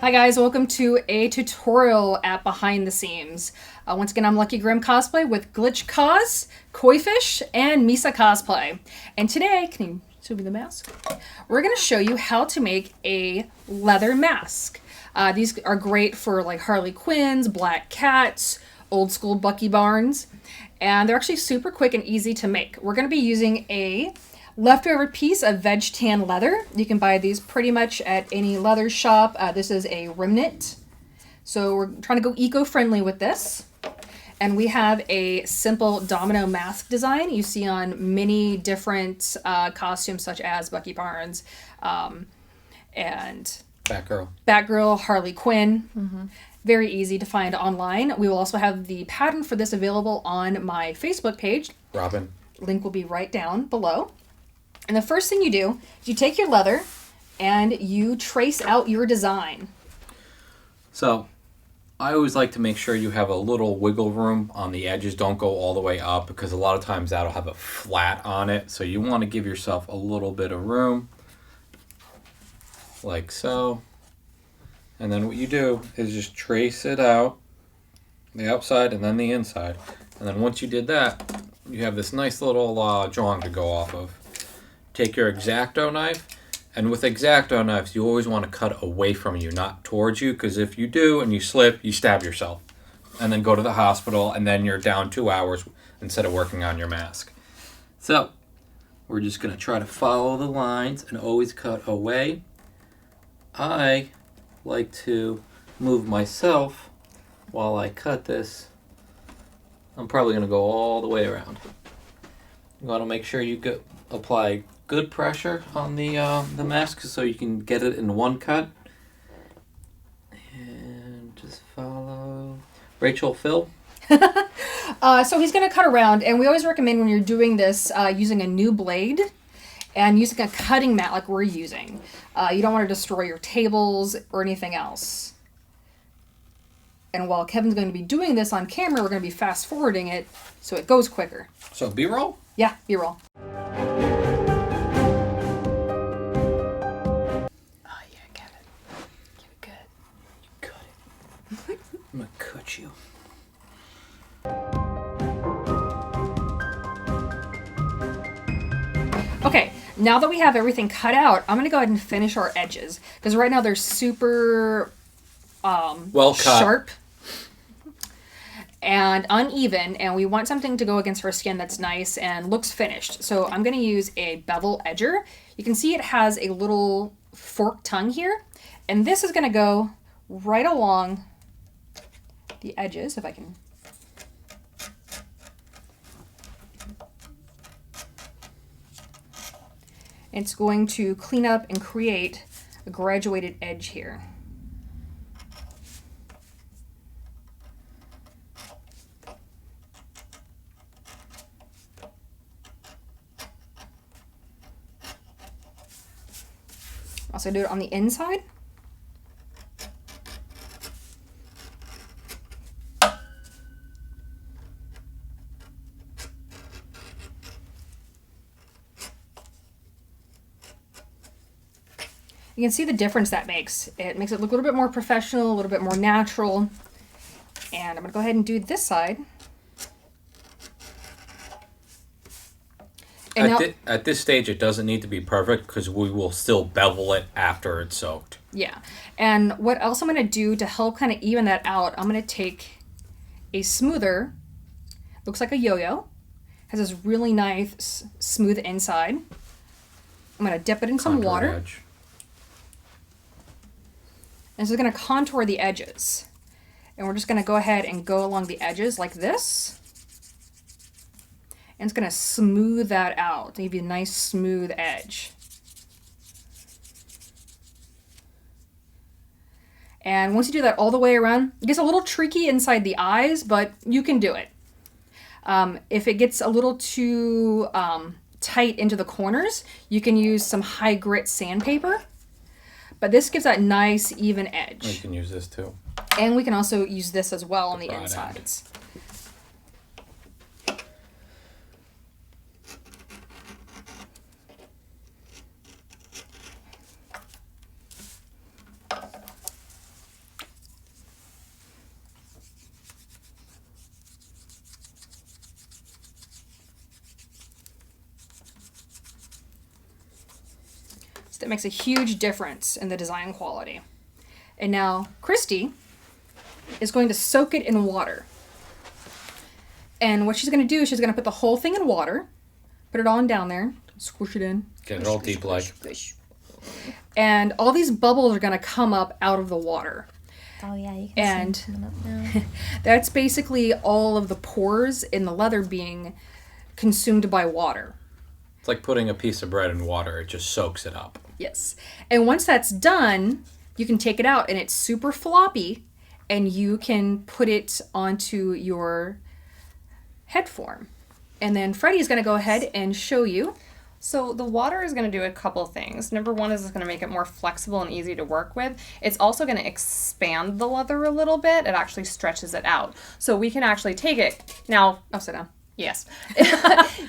Hi guys, welcome to a tutorial at Behind the Scenes. Once again, I'm Lucky Grim Cosplay with Glitch Cos, Koifish, and Misa Cosplay. And today, can you show me the mask? We're going to show you how to make a leather mask. These are great for like Harley Quinns, Black Cats, old school Bucky Barnes. And they're actually super quick and easy to make. We're going to be using a leftover piece of veg tan leather. You can buy these pretty much at any leather shop. This is a remnant. So we're trying to go eco-friendly with this. And we have a simple domino mask design you see on many different costumes such as Bucky Barnes and Batgirl, Harley Quinn. Mm-hmm. Very easy to find online. We will also have the pattern for this available on my Facebook page. Robin. Link will be right down below. And the first thing you do is you take your leather and you trace out your design. So, I always like to make sure you have a little wiggle room on the edges. Don't go all the way up because a lot of times that'll have a flat on it. So you want to give yourself a little bit of room, like so. And then what you do is just trace it out, the outside and then the inside. And then once you did that, you have this nice little drawing to go off of. Take your X-Acto knife, and with X-Acto knives, you always want to cut away from you, not towards you, because if you do and you slip, you stab yourself. And then go to the hospital, and then you're down 2 hours instead of working on your mask. So, we're just going to try to follow the lines and always cut away. I like to move myself while I cut this. I'm probably going to go all the way around. You want to make sure you apply good pressure on the mask so you can get it in one cut. And just follow. Rachel, Phil? So he's going to cut around, and we always recommend when you're doing this using a new blade and using a cutting mat like we're using. You don't want to destroy your tables or anything else. And while Kevin's going to be doing this on camera, we're going to be fast forwarding it so it goes quicker. So B-roll? Yeah, B-roll. I'm gonna cut you. Okay, now that we have everything cut out, I'm gonna go ahead and finish our edges because right now they're super well cut, sharp and uneven, and we want something to go against our skin that's nice and looks finished. So I'm gonna use a bevel edger. You can see it has a little forked tongue here, and this is gonna go right along the edges, if I can. It's going to clean up and create a graduated edge here. Also do it on the inside. You can see the difference that makes. It makes it look a little bit more professional, a little bit more natural. And I'm going to go ahead and do this side. And at this stage, it doesn't need to be perfect because we will still bevel it after it's soaked. Yeah. And what else I'm going to do to help kind of even that out, I'm going to take a smoother, looks like a yo-yo, has this really nice smooth inside. I'm going to dip it in some water. Edge. And so it's going to contour the edges. And we're just going to go ahead and go along the edges like this. And it's going to smooth that out to give you a nice smooth edge. And once you do that all the way around, it gets a little tricky inside the eyes, but you can do it. If it gets a little too tight into the corners, you can use some high grit sandpaper. But this gives that nice, even edge. You can use this too. And we can also use this as well on the insides. That makes a huge difference in the design quality. And now Christy is going to soak it in water. And what she's going to do is she's going to put the whole thing in water, put it on down there, squish it in. Get it all deep like. And all these bubbles are going to come up out of the water. Oh yeah, you can see them up now. That's basically all of the pores in the leather being consumed by water. It's like putting a piece of bread in water. It just soaks it up. Yes. And once that's done, you can take it out and it's super floppy and you can put it onto your head form. And then Freddie's going to go ahead and show you. So the water is going to do a couple things. Number one is it's going to make it more flexible and easy to work with. It's also going to expand the leather a little bit. It actually stretches it out. So we can actually take it. Now, Oh, sit down. yes.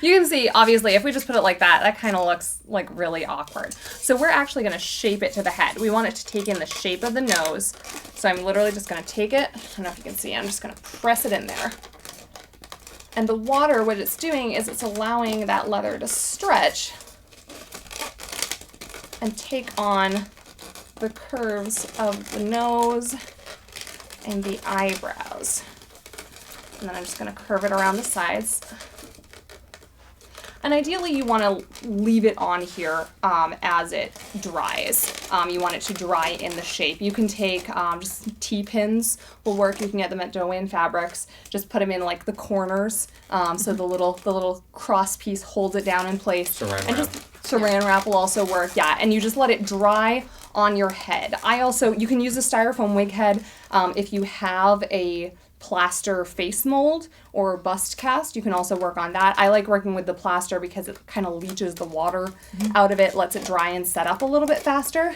You can see, obviously, if we just put it like that kind of looks like really awkward. So we're actually going to shape it to the head. We want it to take in the shape of the nose. So I'm literally just going to take it. I don't know if you can see. I'm just going to press it in there. And the water, what it's doing is it's allowing that leather to stretch and take on the curves of the nose and the eyebrows. And then I'm just going to curve it around the sides. And ideally you want to leave it on here as it dries. You want it to dry in the shape. You can take just T-pins will work. You can get them at Doan Fabrics. Just put them in like the corners so the little cross piece holds it down in place. Saran and wrap. Saran wrap will also work, yeah. And you just let it dry on your head. You can use a styrofoam wig head if you have a plaster face mold or bust cast. You can also work on that. I like working with the plaster because it kind of leaches the water out of it, lets it dry and set up a little bit faster.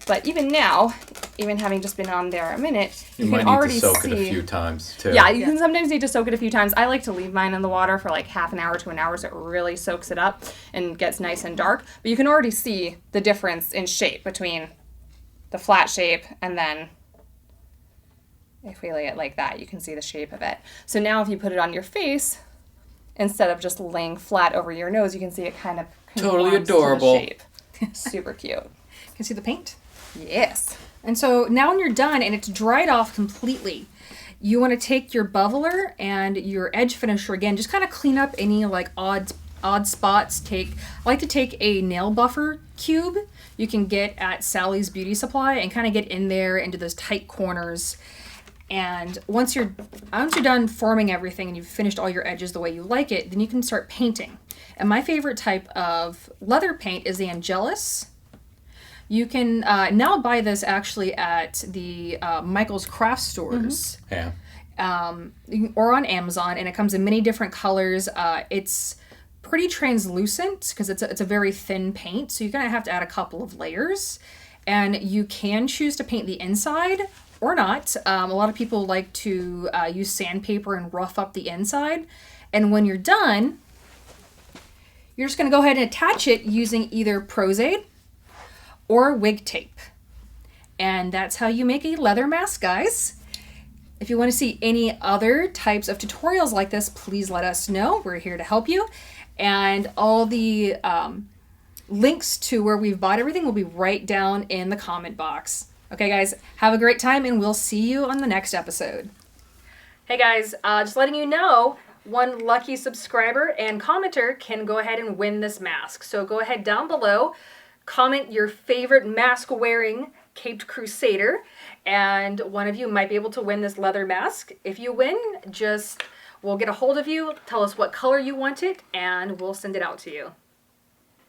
But even now, even having just been on there a minute, You can might need already to soak see. it a few times too. Yeah, you can sometimes need to soak it a few times. I like to leave mine in the water for like half an hour to an hour so it really soaks it up and gets nice and dark. But you can already see the difference in shape between the flat shape and then if we lay it like that, you can see the shape of it. So now if you put it on your face, instead of just laying flat over your nose, you can see it kind of Totally conforms to the adorable. shape. Super cute. Can you see the paint? Yes. And so now when you're done and it's dried off completely, you want to take your bubbler and your edge finisher again, just kind of clean up any like odd spots. I like to take a nail buffer cube you can get at Sally's Beauty Supply and kind of get in there into those tight corners. And once you're done forming everything and you've finished all your edges the way you like it, then you can start painting. And my favorite type of leather paint is the Angelus. You can now buy this actually at the Michael's Craft Stores. Yeah. Or on Amazon, and it comes in many different colors. It's pretty translucent because it's a very thin paint, so you're going to have to add a couple of layers. And you can choose to paint the inside or not. A lot of people like to use sandpaper and rough up the inside. And when you're done, you're just going to go ahead and attach it using either Pros-Aid or wig tape. And that's how you make a leather mask, guys. If you want to see any other types of tutorials like this, please let us know. We're here to help you. And all the links to where we've bought everything will be right down in the comment box. Okay, guys, have a great time, and we'll see you on the next episode. Hey, guys, just letting you know, one lucky subscriber and commenter can go ahead and win this mask. So go ahead down below, comment your favorite mask-wearing Caped Crusader, and one of you might be able to win this leather mask. If you win, we'll get a hold of you, tell us what color you want it, and we'll send it out to you.